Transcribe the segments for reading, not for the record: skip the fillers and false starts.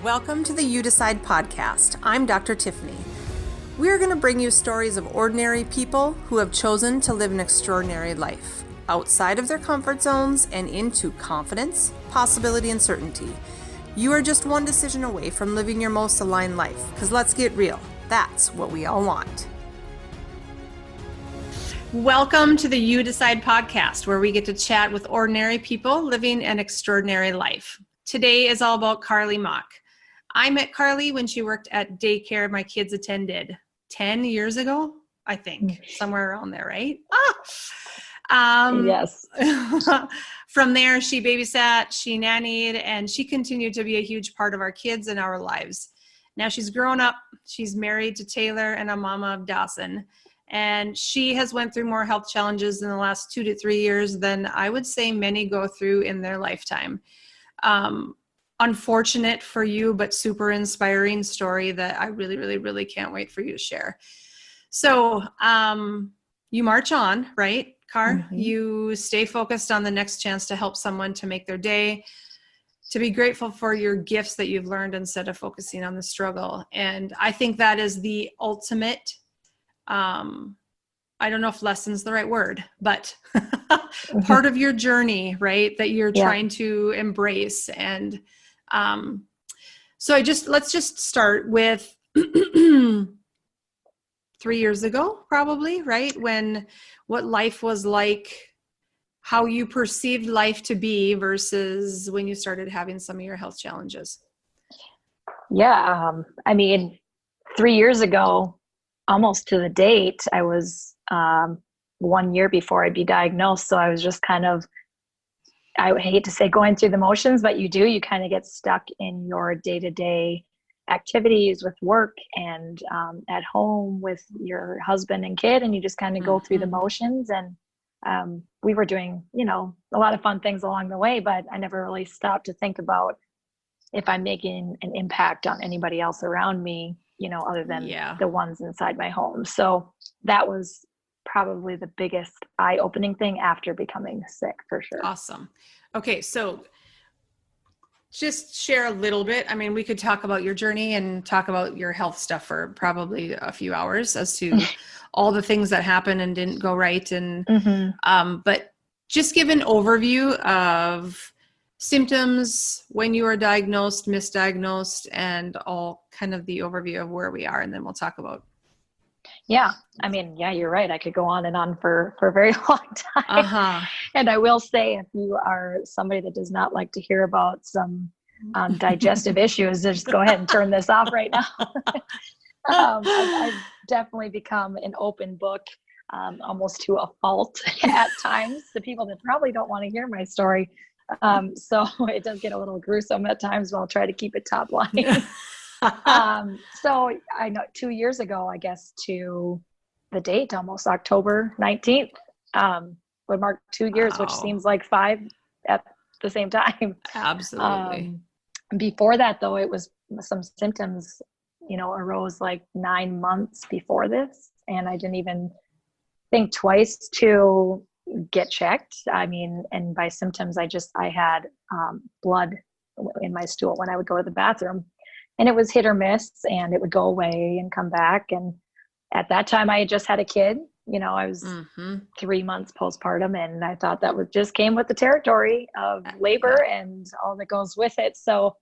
Welcome to the You Decide podcast. I'm Dr. Tiffany. We are going to bring you stories of ordinary people who have chosen to live an extraordinary life, outside of their comfort zones and into confidence, possibility, and certainty. You are just one decision away from living your most aligned life, because let's get real, that's what we all want. Welcome to the You Decide podcast, where we get to chat with ordinary people living an extraordinary life. Today is all about Karli Moch. I met Karli when she worked at daycare my kids attended 10 years ago, I think, somewhere around there, right? Yes. From there, she babysat, she nannied, and she continued to be a huge part of our kids and our lives. Now she's grown up, she's married to Taylor and a mama of Dawson, and she has went through more health challenges in the last 2 to 3 years than I would say many go through in their lifetime. Unfortunate for you, but super inspiring story that I really can't wait for you to share. So you march on, right, Kar? Mm-hmm. You stay focused on the next chance to help someone to make their day, to be grateful for your gifts that you've learned instead of focusing on the struggle. And I think that is the ultimate, I don't know if lesson's the right word, but part of your journey, right, that you're trying to embrace. And so let's just start with 3 years ago, probably, right? What life was like, how you perceived life to be versus when you started having some of your health challenges. Yeah. 3 years ago, almost to the date, I was 1 year before I'd be diagnosed. So I was just kind of, I hate to say going through the motions, but you kind of get stuck in your day-to-day activities with work and at home with your husband and kid, and you just kind of go through the motions. And we were doing, a lot of fun things along the way, but I never really stopped to think about if I'm making an impact on anybody else around me, other than the ones inside my home. So that was probably the biggest eye-opening thing after becoming sick, for sure. Awesome. Okay. So just share a little bit. We could talk about your journey and talk about your health stuff for probably a few hours as to all the things that happened and didn't go right. And, but just give an overview of symptoms, when you were diagnosed, misdiagnosed, and all kind of the overview of where we are. And then we'll talk about. Yeah. You're right. I could go on and on for a very long time. And I will say, if you are somebody that does not like to hear about some digestive issues, just go ahead and turn this off right now. I've definitely become an open book, almost to a fault at times, to people that probably don't want to hear my story. So it does get a little gruesome at times, but I'll try to keep it top line. So I know 2 years ago, I guess, to the date, almost October 19th, would mark 2 years, which seems like 5 at the same time. Absolutely. Before that, though, it was some symptoms, arose like 9 months before this. And I didn't even think twice to get checked. And by symptoms, I had blood in my stool when I would go to the bathroom. And it was hit or miss, and it would go away and come back. And at that time, I had just had a kid. I was 3 months postpartum, and I thought that just came with the territory of labor and all that goes with it. So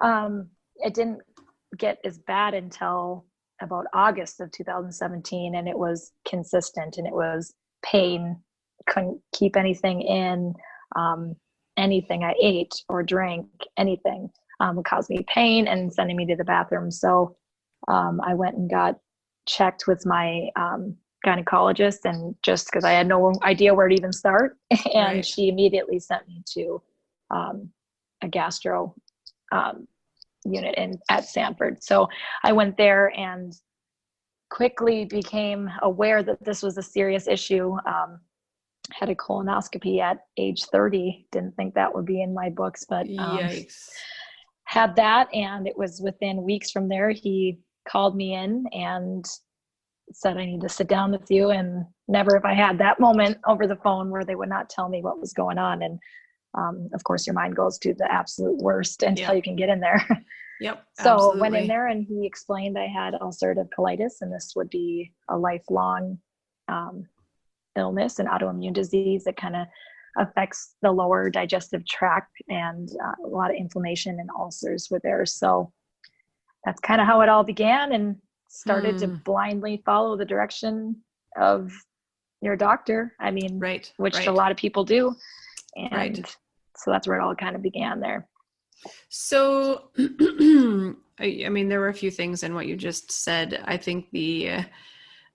it didn't get as bad until about August of 2017, and it was consistent, and it was pain. Couldn't keep anything in. Anything I ate or drank, anything. Would cause me pain and sending me to the bathroom. So I went and got checked with my gynecologist, and just because I had no idea where to even start. And she immediately sent me to a gastro unit at Sanford. So I went there and quickly became aware that this was a serious issue. Had a colonoscopy at age 30. Didn't think that would be in my books, but yikes. Had that, and it was within weeks from there, he called me in and said, I need to sit down with you. And never have I had that moment over the phone where they would not tell me what was going on. And of course, your mind goes to the absolute worst until you can get in there. Yep. So went in Absolutely. there and he explained I had ulcerative colitis, and this would be a lifelong illness and autoimmune disease that kind of affects the lower digestive tract, and a lot of inflammation and ulcers were there. So that's kind of how it all began, and started to blindly follow the direction of your doctor. I mean, Right. which Right. a lot of people do. And Right. so that's where it all kind of began there. So, I mean, there were a few things in what you just said. I think the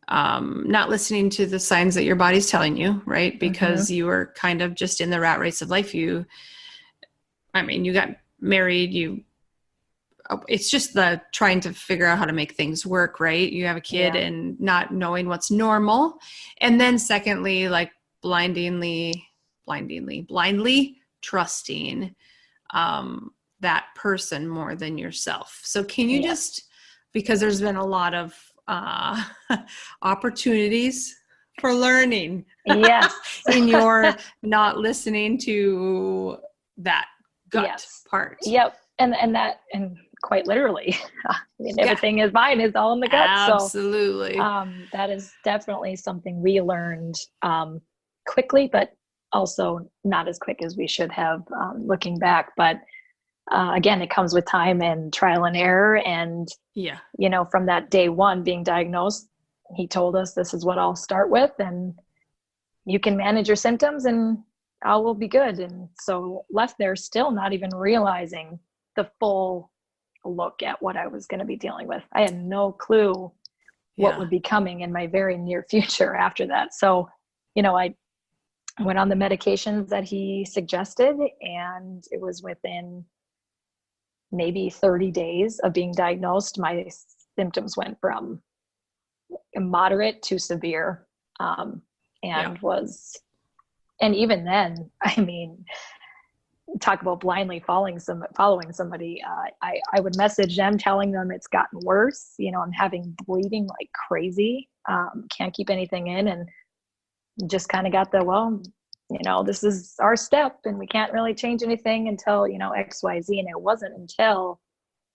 not listening to the signs that your body's telling you, right? Because you were kind of just in the rat race of life. You got married, it's just the trying to figure out how to make things work, right? You have a kid and not knowing what's normal. And then secondly, like blindly trusting that person more than yourself. So can you just, because there's been a lot of opportunities for learning in your not listening to that gut part. Yep. And quite literally, I mean, everything is mine is all in the gut. Absolutely. So that is definitely something we learned quickly, but also not as quick as we should have looking back. But again, it comes with time and trial and error. And, from that day one being diagnosed, he told us this is what I'll start with, and you can manage your symptoms and all will be good. And so left there still not even realizing the full look at what I was going to be dealing with. I had no clue what would be coming in my very near future after that. So, I went on the medications that he suggested, and it was within maybe 30 days of being diagnosed, my symptoms went from moderate to severe. And even then, I mean, talk about blindly following somebody. I would message them telling them it's gotten worse. I'm having bleeding like crazy. Can't keep anything in, and just kind of got this is our step and we can't really change anything until, XYZ. And it wasn't until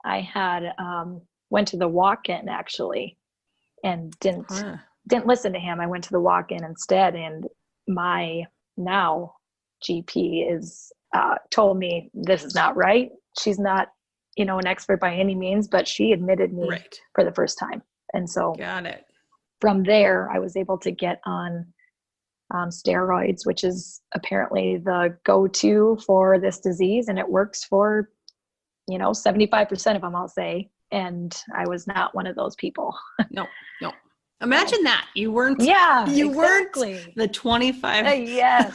I had, went to the walk-in actually, and didn't listen to him. I went to the walk-in instead. And my now GP is, told me this is not right. She's not, an expert by any means, but she admitted me for the first time. And so got it. From there, I was able to get on steroids, which is apparently the go-to for this disease. And it works for, 75% of them, I'll say. And I was not one of those people. No. Imagine that. You weren't, weren't the 25. Yes.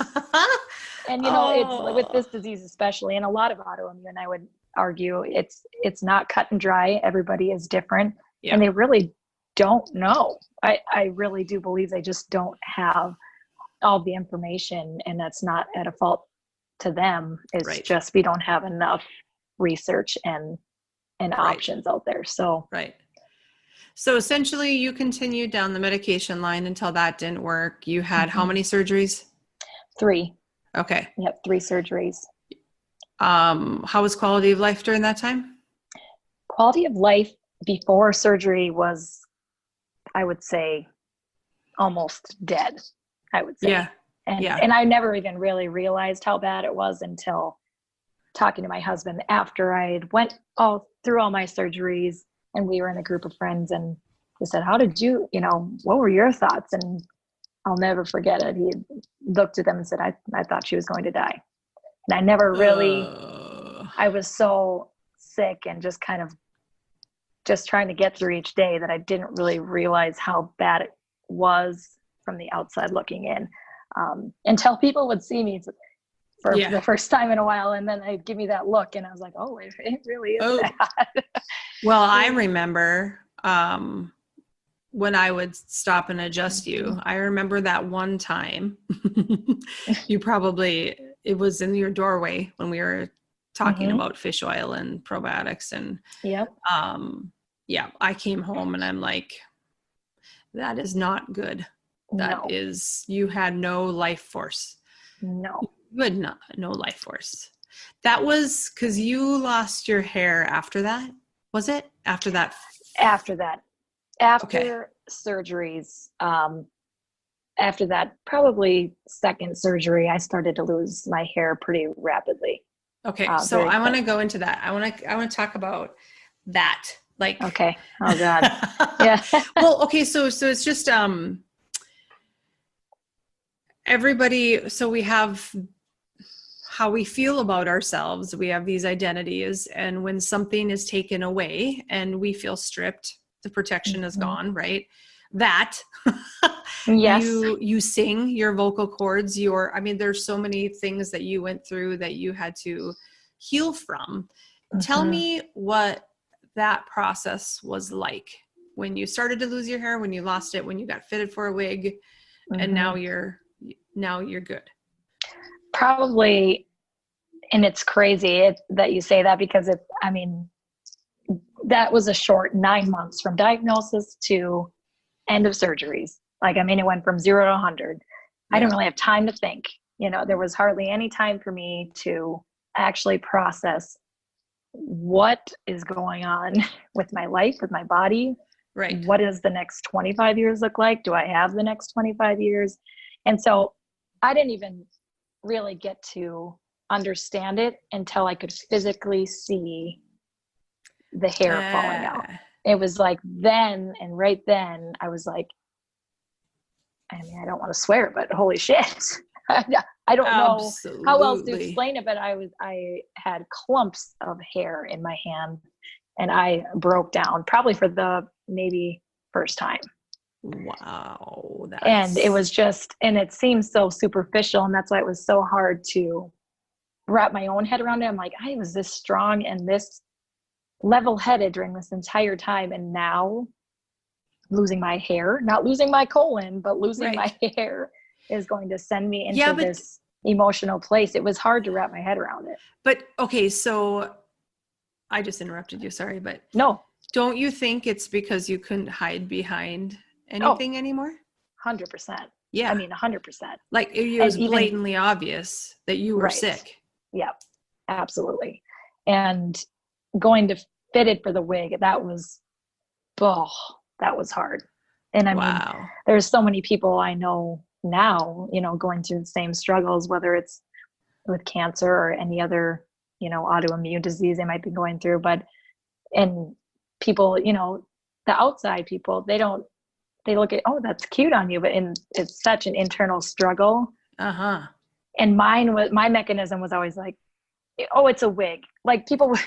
And, it's with this disease, especially, and a lot of autoimmune, I would argue it's not cut and dry. Everybody is different and they really don't know. I really do believe they just don't have all the information, and that's not at a fault to them. It's just, we don't have enough research and options out there. So, So essentially you continued down the medication line until that didn't work. You had how many surgeries? 3. Okay. Yep. 3 surgeries. How was quality of life during that time? Quality of life before surgery was, I would say, almost dead, I would say. And I never even really realized how bad it was until talking to my husband after I went through all my surgeries, and we were in a group of friends, and he said, how did you, what were your thoughts? And I'll never forget it. He looked at them and said, I thought she was going to die. And I never really, I was so sick and just kind of just trying to get through each day that I didn't really realize how bad it was from the outside looking in, until people would see me for the first time in a while. And then they'd give me that look, and I was like, oh, it really is bad. Well, I remember when I would stop and adjust you. I remember that one time it was in your doorway when we were talking about fish oil and probiotics. And I came home and I'm like, that is not good. You had no life force. No. You had no life force. That was because you lost your hair after that? was it after that? After Okay. surgeries, after that, probably second surgery, I started to lose my hair pretty rapidly. Okay. So Very I want quick. to go into that. I want to talk about that. Like, Okay. Oh God. Yeah. well, okay. So it's just, everybody. So we have how we feel about ourselves. We have these identities, and when something is taken away and we feel stripped, the protection is Mhm. gone, right? That Yes. you sing your vocal cords, I mean, there's so many things that you went through that you had to heal from. Tell Mhm. me what that process was like when you started to lose your hair, when you lost it, when you got fitted for a wig, and Mhm. now you're good. Probably, and it's crazy that you say that, because I mean, that was a short 9 months from diagnosis to end of surgeries. Like, I mean, it went from 0 to 100. I didn't Yeah. really have time to think. There was hardly any time for me to actually process what is going on with my life, with my body. Right. What does the next 25 years look like? Do I have the next 25 years? And so I didn't even really get to understand it until I could physically see the hair falling out. It was like then, and right then I was like, I mean, I don't want to swear, but holy shit. I don't know how else to Absolutely. explain it, but I had clumps of hair in my hand, and I broke down probably for the maybe first time. Wow. And it was That's just, and it seems so superficial. And that's why it was so hard to wrap my own head around it. I'm like, I was this strong and this level headed during this entire time. And now losing my hair, not losing my colon, but losing my right. hair is going to send me Yeah, into this emotional place. It was hard to wrap my head around it. but okay, so I just interrupted you, sorry, but No. don't you think it's because you couldn't hide behind Oh, anything anymore? 100%. I Yeah. mean, 100%. Like it And was even, blatantly obvious that you were right. sick. Yep, absolutely. And going to fitted for the wig, oh, that was hard. And I mean, Wow. there's so many people I know now, going through the same struggles, whether it's with cancer or any other, autoimmune disease they might be going through. But, and people, the outside people, they look at, oh, that's cute on you, but it's such an internal struggle. Uh-huh. And my mechanism was always like, oh, it's a wig. Like people be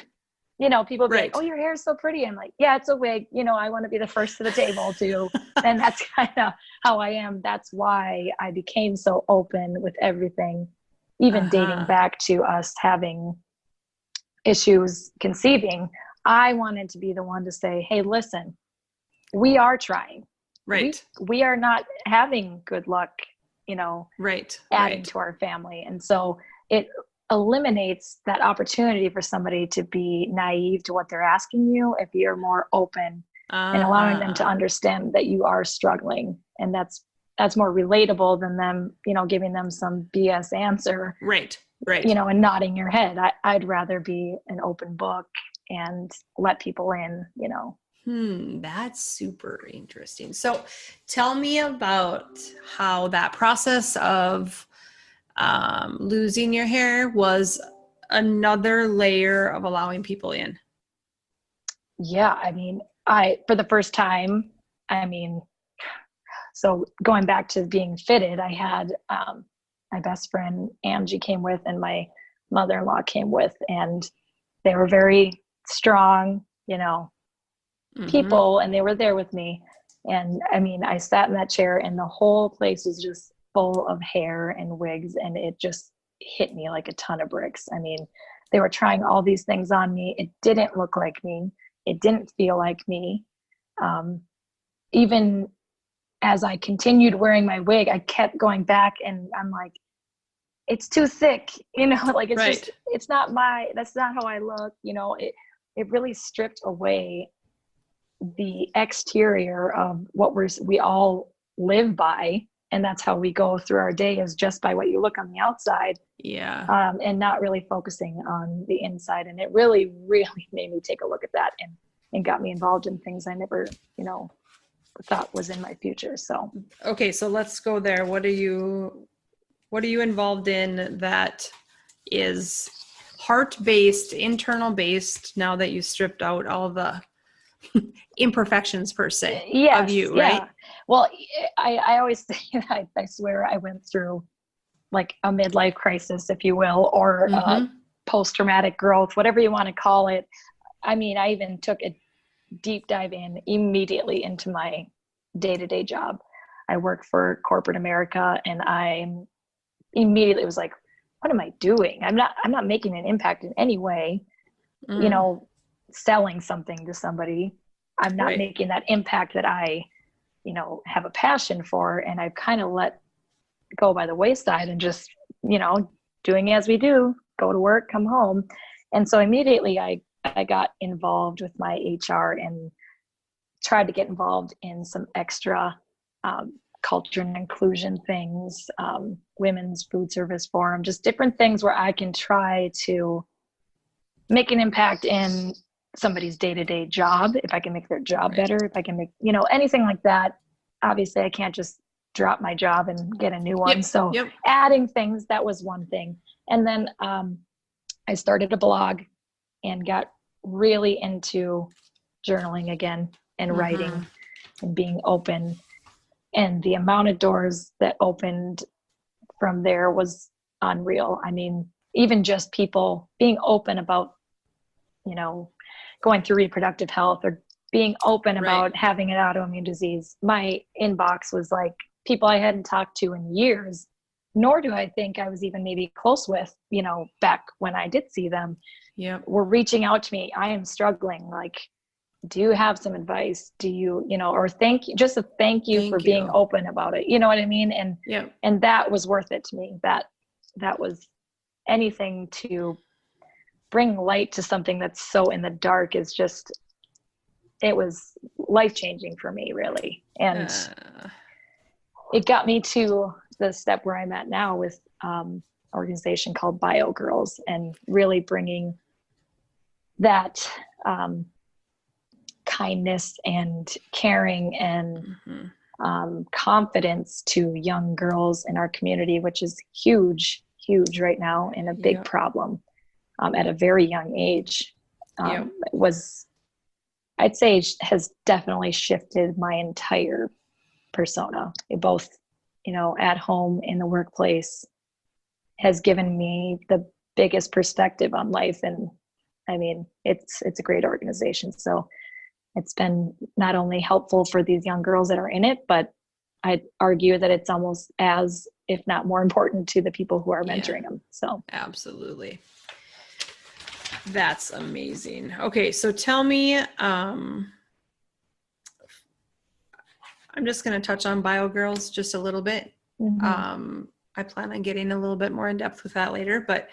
like, Right. oh, your hair is so pretty. I'm like, yeah, it's a wig. I want to be the first to the table too. And that's kind of how I am. That's why I became so open with everything, even dating Uh-huh. back to us having issues conceiving. I wanted to be the one to say, hey, listen, we are trying. We, Right. we are not having good luck, you know, Right. adding Right. to our family. And so it eliminates that opportunity for somebody to be naive to what they're asking you if you're more open and allowing them to Uh-huh. understand that you are struggling. And that's more relatable than them, giving them some BS answer, Right. Right. and nodding your head. I'd rather be an open book and let people in. That's super interesting. So tell me about how that process of losing your hair was another layer of allowing people in. Yeah. I mean, for the first time, I mean, so going back to being fitted, I had my best friend Angie came with, and my mother-in-law came with, and they were very strong, Mm-hmm. people, and they were there with me. And I mean, I sat in that chair, and the whole place was just full of hair and wigs, and it just hit me like a ton of bricks. I mean, they were trying all these things on me. It didn't look like me. It didn't feel like me. Even as I continued wearing my wig, I kept going back, and I'm like, it's too thick, like Right. that's not how I look. It really stripped away the exterior of what we all live by. And that's how we go through our day, is just by what you look on the outside, Yeah. and not really focusing on the inside. And it really, really made me take a look at that. And and got me involved in things I never, thought was in my future. So, okay. So let's go there. What are you involved in that is heart-based, internal-based, now that you stripped out all the imperfections per se of you, right? Yeah. Well, I always say, I swear I went through like a midlife crisis, if you will, or post-traumatic growth, whatever you want to call it. I mean, I even took a deep dive immediately into my day-to-day job. I work for corporate America, and I immediately was like, what am I doing? I'm not making an impact in any way, selling something to somebody. I'm not making that impact that I, have a passion for. And I've kind of let go by the wayside and just, doing as we do, go to work, come home. And so immediately I got involved with my HR and tried to get involved in some extra culture and inclusion things, women's food service forum, just different things where I can try to make an impact in somebody's day-to-day job. If I can make their job better, if I can make, anything like that. Obviously I can't just drop my job and get a new one. So adding things, that was one thing. And then I started a blog and got really into journaling again and writing and being open. And the amount of doors that opened from there was unreal. I mean, even just people being open about, going through reproductive health or being open about having an autoimmune disease. My inbox was like people I hadn't talked to in years, nor do I think I was even maybe close with, back when I did see them. Yeah, were reaching out to me. I am struggling. Like, do you have some advice? Do you, or thank you, just a thank you for being open about it. You know what I mean? And that was worth it to me. That was anything to bring light to something that's so in the dark is just, it was life-changing for me, really. And it got me to the step where I'm at now with an organization called Bio Girls, and really bringing that kindness and caring and confidence to young girls in our community, which is huge right now and a big problem at a very young age. Was, I'd say, has definitely shifted my entire persona, both, at home, in the workplace, has given me the biggest perspective on life. And I mean, it's a great organization. So it's been not only helpful for these young girls that are in it, but I'd argue that it's almost as, if not more important, to the people who are mentoring them. So absolutely. That's amazing. Okay. So tell me, I'm just going to touch on Bio Girls just a little bit. I plan on getting a little bit more in depth with that later, but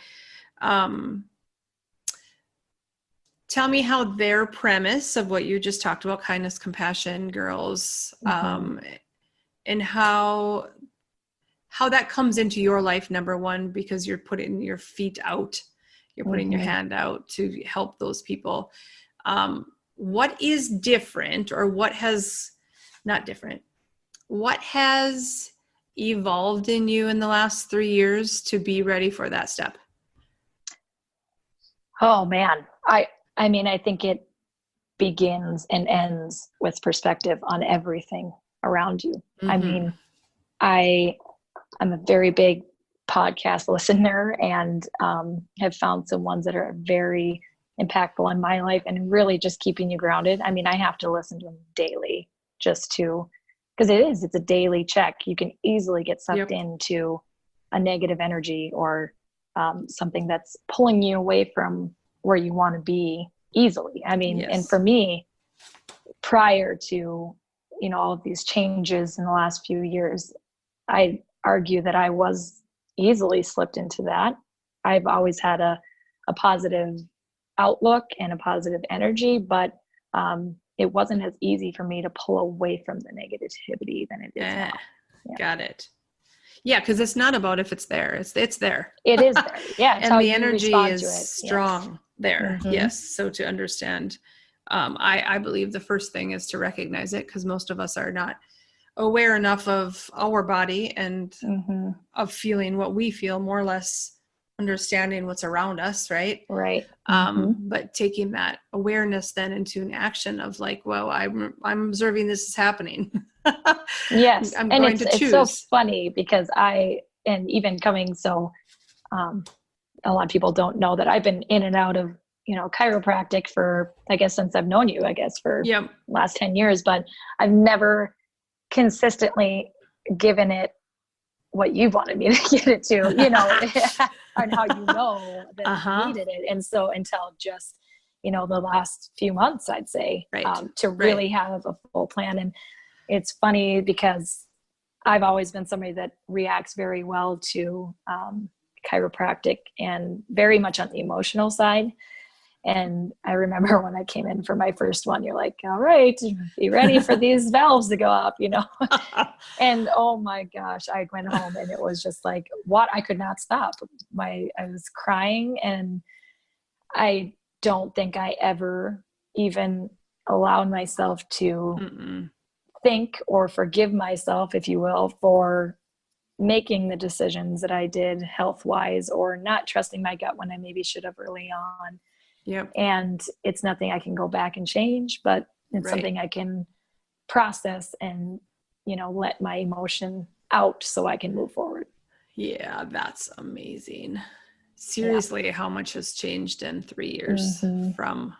tell me how their premise of what you just talked about, kindness, compassion, girls, and how that comes into your life, number one, because you're putting your feet out, you're putting your hand out to help those people. What is different, or what has not different? What has evolved in you in the last 3 years to be ready for that step? Oh man. I mean, I think it begins and ends with perspective on everything around you. I mean, I'm a very big podcast listener, and have found some ones that are very impactful in my life and really just keeping you grounded. I mean, I have to listen to them daily just to, because it's a daily check. You can easily get sucked into a negative energy or something that's pulling you away from where you want to be easily. I mean, and for me, prior to, all of these changes in the last few years, I argue that I was easily slipped into that. I've always had a positive outlook and a positive energy, but it wasn't as easy for me to pull away from the negativity than it is now. Yeah. Got it. Yeah, because it's not about if it's there. It's there. It is there. Yeah. And the energy is strong there. Yes. So to understand I believe the first thing is to recognize it, because most of us are not aware enough of our body and of feeling what we feel, more or less understanding what's around us, right? Right. But taking that awareness then into an action of like, well, I'm observing this is happening. Yes. I'm And going to choose. it's so funny because and even coming, a lot of people don't know that I've been in and out of, chiropractic for, I guess, since I've known you, for last 10 years, but I've never consistently given it what you wanted me to get it to, on how that I needed it. And so until just, the last few months, I'd say, to really have a full plan. And it's funny because I've always been somebody that reacts very well to chiropractic and very much on the emotional side. And I remember when I came in for my first one, you're like, all right, be ready for these valves to go up, and oh my gosh, I went home and it was just like, what? I could not stop. I was crying, and I don't think I ever even allowed myself to think or forgive myself, if you will, for making the decisions that I did health-wise, or not trusting my gut when I maybe should have early on. Yep. And it's nothing I can go back and change, but it's something I can process and, let my emotion out so I can move forward. Yeah, that's amazing. Seriously, how much has changed in 3 years from,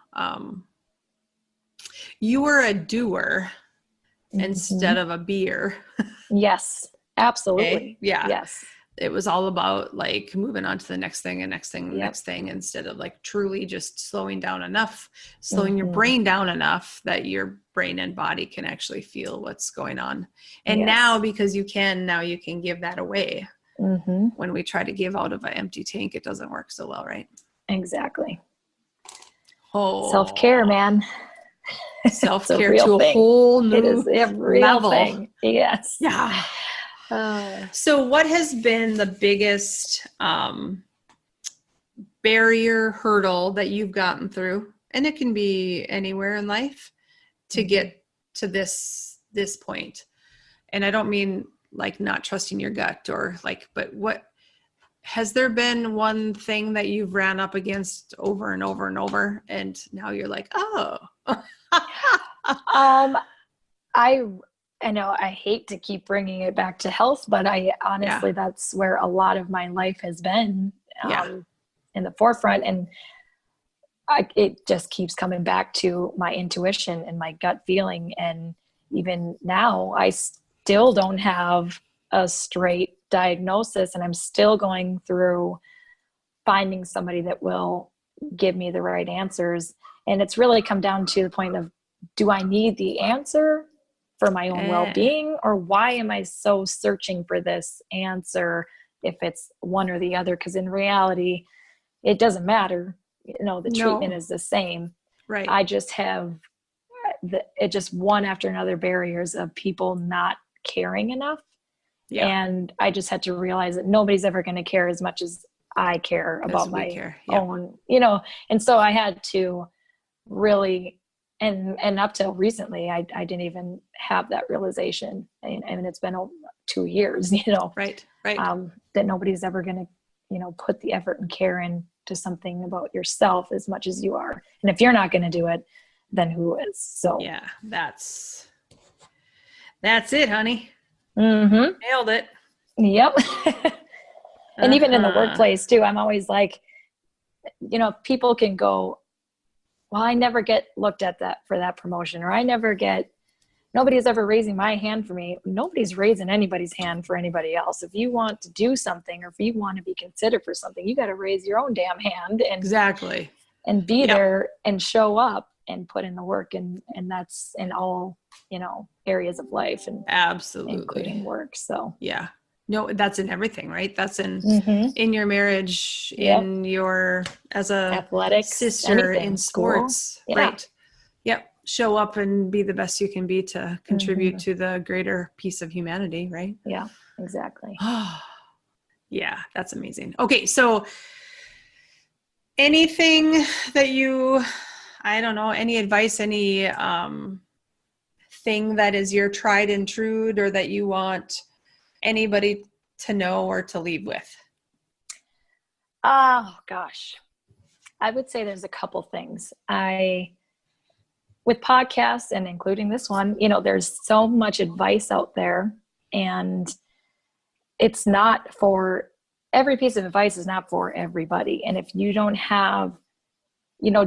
you were a doer instead of a beer. Yes, absolutely. Okay? Yeah. Yes. It was all about like moving on to the next thing and next thing, and next thing, instead of like truly just slowing down enough, slowing your brain down enough that your brain and body can actually feel what's going on. And now, because you can give that away. When we try to give out of an empty tank, it doesn't work so well, right? Exactly. Oh, self-care, man. Self-care to a whole new it is a real level. Thing. Yes. Yeah. So what has been the biggest barrier, hurdle that you've gotten through? And it can be anywhere in life to get to this point. And I don't mean like not trusting your gut or like, but what has there been one thing that you've ran up against over and over and over, and now you're like, oh. I know I hate to keep bringing it back to health, but I honestly, that's where a lot of my life has been in the forefront. And it just keeps coming back to my intuition and my gut feeling. And even now, I still don't have a straight diagnosis, and I'm still going through finding somebody that will give me the right answers. And it's really come down to the point of, do I need the answer for my own well-being, or why am I so searching for this answer if it's one or the other? Because in reality, it doesn't matter. The treatment is the same. Right. I just have it just one after another barriers of people not caring enough. Yeah. And I just had to realize that nobody's ever going to care as much as I care about my own, and so I had to really, and up till recently, I didn't even have that realization. And it's been 2 years, right. That nobody's ever going to, put the effort and care into something about yourself as much as you are. And if you're not going to do it, then who is? So yeah, that's it, honey. Nailed it. Yep. And even in the workplace too, I'm always like, people can go, well, I never get looked at for that promotion, or nobody's ever raising my hand for me. Nobody's raising anybody's hand for anybody else. If you want to do something, or if you want to be considered for something, you got to raise your own damn hand and be there and show up and put in the work. And that's in all, areas of life, and absolutely including work. So yeah. No, that's in everything, right? That's in your marriage, in your, as a athletics, sister, in sports, right? Yep. Show up and be the best you can be to contribute to the greater piece of humanity, right? Yeah, exactly. Yeah, that's amazing. Okay, so anything that you I don't know, any advice, any thing that is your tried and true, or that you want anybody to know or to leave with? Oh gosh. I would say there's a couple things. With podcasts and including this one, there's so much advice out there, and it's not for every piece of advice is not for everybody. And if you don't have,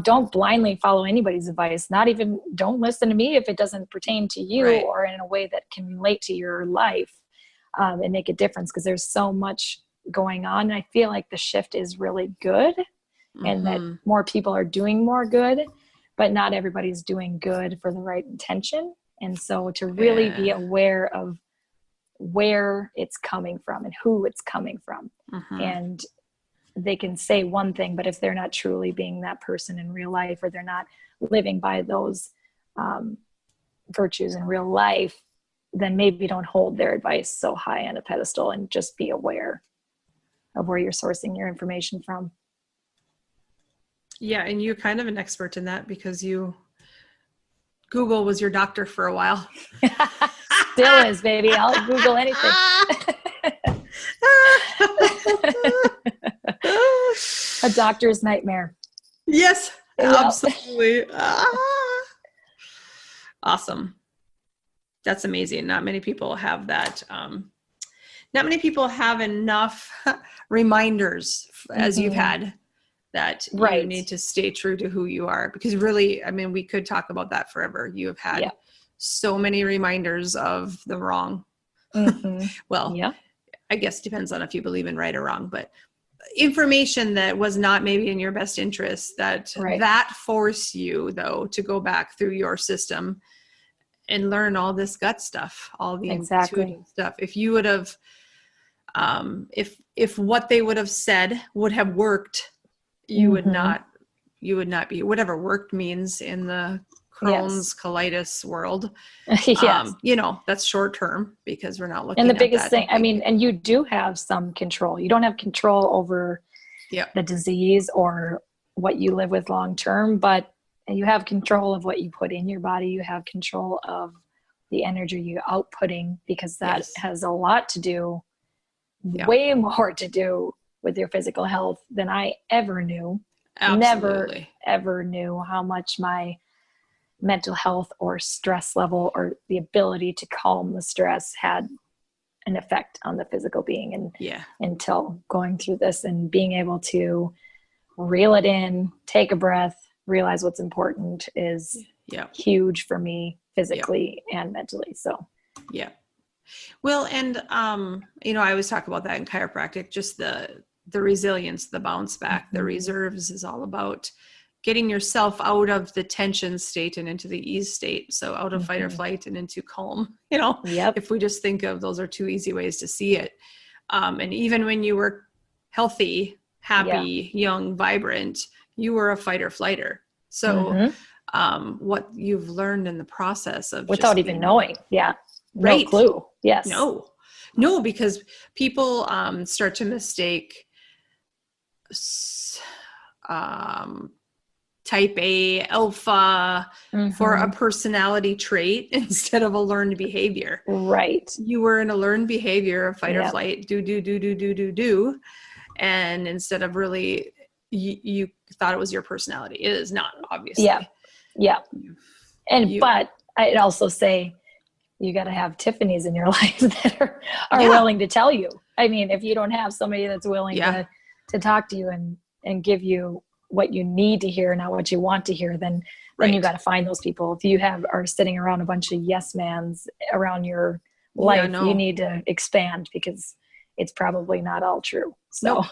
don't blindly follow anybody's advice, don't listen to me if it doesn't pertain to you, right, or in a way that can relate to your life, and make a difference, because there's so much going on. And I feel like the shift is really good, and that more people are doing more good, but not everybody's doing good for the right intention. And so to really be aware of where it's coming from and who it's coming from. And they can say one thing, but if they're not truly being that person in real life, or they're not living by those virtues in real life, then maybe don't hold their advice so high on a pedestal, and just be aware of where you're sourcing your information from. Yeah. And you're kind of an expert in that, because Google was your doctor for a while. Still is, baby. I'll Google anything. A doctor's nightmare. Yes, absolutely. Awesome. That's amazing. Not many people have that. Not many people have enough reminders, as you've had, that you need to stay true to who you are. Because really, I mean, we could talk about that forever. You have had so many reminders of the wrong. Well, I guess depends on if you believe in right or wrong, but information that was not maybe in your best interest, that force you though to go back through your system and learn all this gut stuff, all the intuitive stuff. If you would have, if what they would have said would have worked, you would not be, whatever worked means in the Crohn's colitis world. That's short term, because we're not looking at that. And the biggest thing, I mean, and you do have some control. You don't have control over the disease or what you live with long term, but you have control of what you put in your body. You have control of the energy you're outputting, because that has a lot to do, way more to do with your physical health than I ever knew. Absolutely. Never, ever knew how much my mental health or stress level, or the ability to calm the stress, had an effect on the physical being. And until going through this and being able to reel it in, take a breath, realize what's important is huge for me physically and mentally. So, well, and, I always talk about that in chiropractic, just the resilience, the bounce back, the reserves is all about getting yourself out of the tension state and into the ease state. So out of fight or flight and into calm, if we just think of, those are two easy ways to see it. And even when you were healthy, happy, young, vibrant, you were a fighter flighter. So what you've learned in the process of without even knowing. No clue. Yes. No, because people start to mistake type A, alpha for a personality trait instead of a learned behavior. Right. You were in a learned behavior of fight or flight, do. And instead of really, you thought it was your personality. It is not, obviously. Yeah. But I'd also say you got to have Tiffany's in your life that are willing to tell you. I mean, if you don't have somebody that's willing to talk to you and give you what you need to hear, not what you want to hear, then you got to find those people. If you are sitting around a bunch of yes mans around your life, you need to expand, because it's probably not all true. So,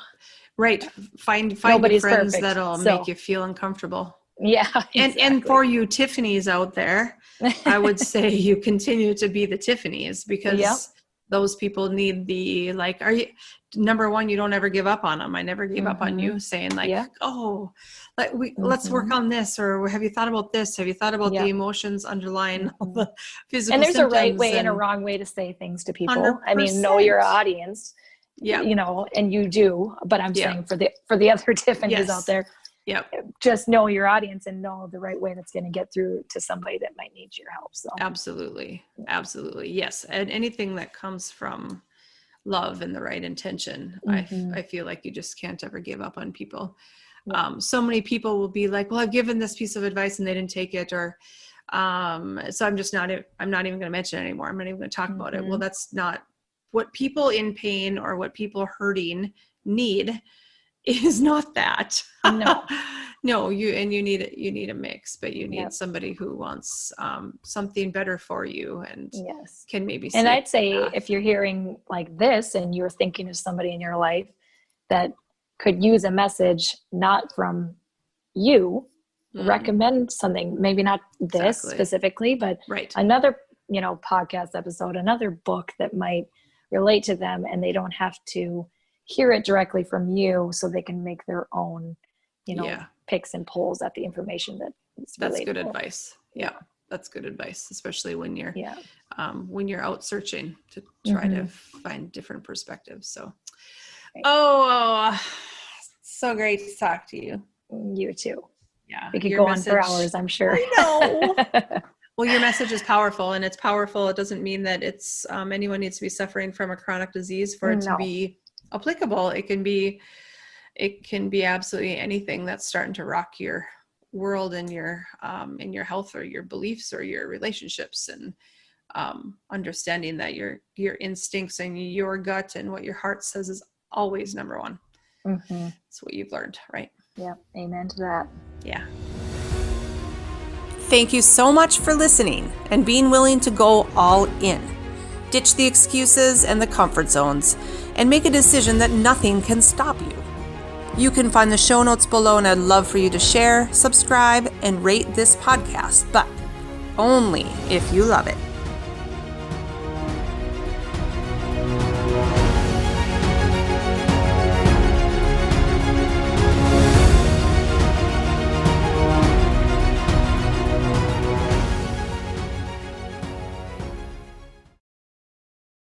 find Nobody's friends perfect, that'll make you feel uncomfortable. Yeah. Exactly. And for you Tiffany's out there, I would say you continue to be the Tiffany's, because those people need the, are you, number one, you don't ever give up on them. I never gave up on you, saying let's work on this, or have you thought about this? Have you thought about the emotions underlying all the physical symptoms? And there's a right way and a and wrong way to say things to people. 100%. I mean, know your audience, and you do, but I'm saying for the other Tiffany's out there, Yep. Just know your audience and know the right way that's going to get through to somebody that might need your help. So Absolutely. Yes. And anything that comes from love and the right intention, I feel like you just can't ever give up on people. So many people will be like, well, I've given this piece of advice and they didn't take it, or so I'm not even going to mention it anymore. I'm not even going to talk about it. Well, that's not what people in pain or what people hurting need. Is not that. No, you need a mix, but you need somebody who wants something better for you and can maybe see. And I'd say if you're hearing like this and you're thinking of somebody in your life that could use a message not from you, recommend something, maybe not this specifically, but another, podcast episode, another book that might relate to them, and they don't have to hear it directly from you, so they can make their own, picks and pulls at the information that's good advice. Yeah. That's good advice, especially when you're out searching to try to find different perspectives. So, so great to talk to you. You too. Yeah. We could go on for hours, I'm sure. I know. Well, your message is powerful, and it's powerful. It doesn't mean that it's anyone needs to be suffering from a chronic disease for it to be applicable. It can be absolutely anything that's starting to rock your world and your health or your beliefs or your relationships, and understanding that your instincts and your gut and what your heart says is always number one. That's what you've learned, right? Yeah. Amen to that. Yeah. Thank you so much for listening and being willing to go all in. Ditch the excuses and the comfort zones and make a decision that nothing can stop you. You can find the show notes below, and I'd love for you to share, subscribe, and rate this podcast, but only if you love it.